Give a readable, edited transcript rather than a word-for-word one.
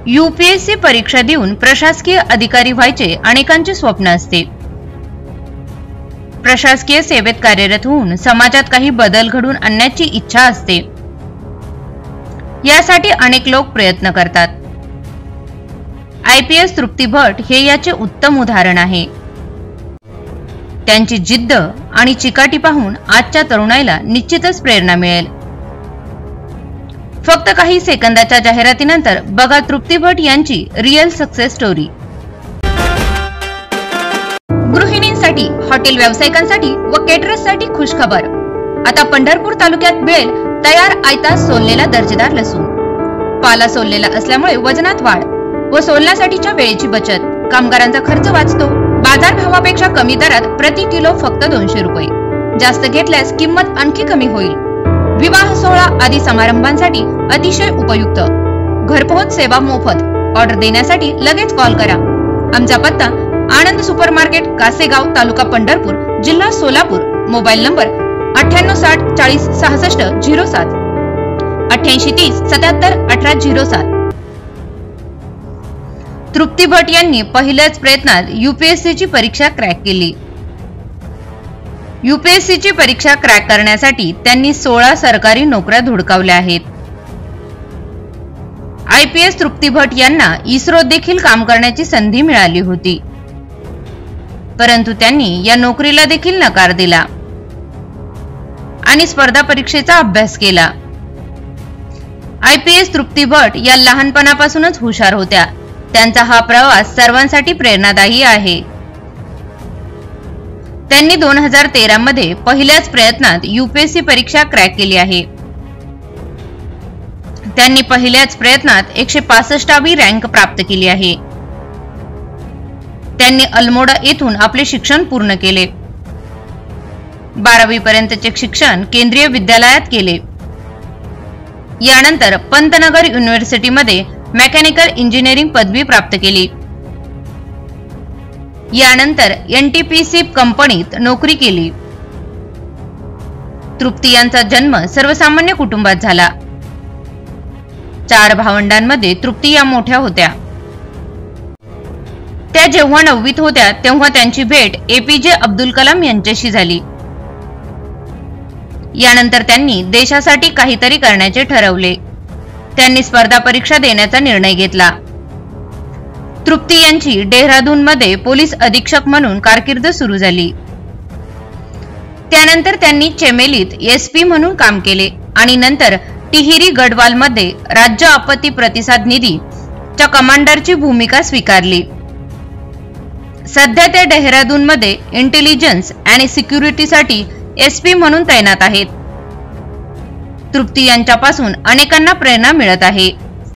UPSC परीक्षा देऊन प्रशासकीय अधिकारी व्हायचे अनेकांचे स्वप्न असते। प्रशासकीय सेवेत कार्यरत होऊन समाजात काही बदल घडवून आणण्याची इच्छा असते। यासाठी अनेक लोक प्रयत्न करतात। आयपीएस तृप्ती भट हे याचे उत्तम उदाहरण आहे। त्यांची जिद्द आणि चिकाटी पाहून आजच्या तरुणाईला निश्चितच प्रेरणा मिळेल। फक्त काही सेकंदाच्या जाहिरातीनंतर बघा तृप्ती भट यांची रिअल सक्सेस स्टोरी। गृहिणींसाठी, हॉटेल व्यावसायिकांसाठी व केटरर्ससाठी खुश खबर। आता पंढरपूर तालुक्यात मिळेल तयार आयता सोललेला दर्जेदार लसूण। पाला सोललेला असल्यामुळे वजनात वाढ व सोलण्यासाठीच्या वेळेची बचत, कामगारांचा खर्च वाचतो। बाजार भावापेक्षा कमी दरात प्रति किलो फक्त 200 रुपये। जास्त घेतल्यास किंमत आणखी कमी होईल। विवाह सोहळा आदी समारंभांसाठी अतिशय उपयुक्त। घरपोहोच सेवा मोफत। ऑर्डर देण्यासाठी लगेच कॉल करा। आमचा पत्ता आनंद सुपर मार्केट, कासेगाव, तालुका पंढरपूर, जिल्हा सोलापूर। Mobile number 9860 40 66 07 8830 77 18 07। तृप्ती भट यांनी पहिल्याच प्रयत्नात यूपीएससीची परीक्षा क्रॅक केली। यूपीएससीची परीक्षा क्रॅक करण्यासाठी त्यांनी 16 सरकारी नोकऱ्या धुडकावल्या आहेत। आयपीएस तृप्ती भट यांना इस्रोत देखील काम करण्याची संधी मिळाली होती, परंतु त्यांनी या नोकरीला देखील नकार दिला आणि स्पर्धा परीक्षेचा अभ्यास केला। आयपीएस तृप्ती भट या लहानपणापासूनच हुशार होत्या। त्यांचा हा प्रवास सर्वांसाठी प्रेरणादायी आहे। त्यांनी 2013 मध्ये पहिल्याच प्रयत्नात यूपीएससी परीक्षा क्रॅक केली आहे। त्यांनी पहिल्याच प्रयत्नात 165वी रँक प्राप्त केली आहे। त्यांनी अल्मोडा येथून आपले शिक्षण पूर्ण केले। 12वी पर्यंतचे शिक्षण केंद्रीय विद्यालयात केले। यानंतर पंतनगर युनिव्हर्सिटीमध्ये मेकॅनिकल इंजिनिअरिंग पदवी प्राप्त केली। यानंतर एनटीपीसी कंपनीत नोकरी केली। तृप्ती यांचा जन्म सर्वसामान्य कुटुंबात झाला। 4 भावंडांमध्ये तृप्ती या मोठ्या होत्या। त्या जेव्हा 9वीत होत्या तेव्हा त्यांची भेट एपीजे अब्दुल कलाम यांच्याशी झाली। यानंतर त्यांनी देशासाठी काहीतरी करण्याचे ठरवले। त्यांनी स्पर्धा परीक्षा देण्याचा निर्णय घेतला। तृप्ती यांची डेहराडून मध्ये पोलीस अधीक्षक म्हणून कारकीर्द सुरू झाली। त्यानंतर त्यांनी चेमेलीत एसपी म्हणून काम केले आणि नंतर टिहरी गढवाल मध्ये राज्य आपत्ती प्रतिसाद निधी च्या कमांडरची भूमिका स्वीकारली। सध्या त्या डेहराडून मध्ये इंटेलिजन्स आणि सिक्युरिटीसाठी एसपी म्हणून तैनात आहेत। तृप्ती यांच्यापासून अनेकांना प्रेरणा मिळत आहे।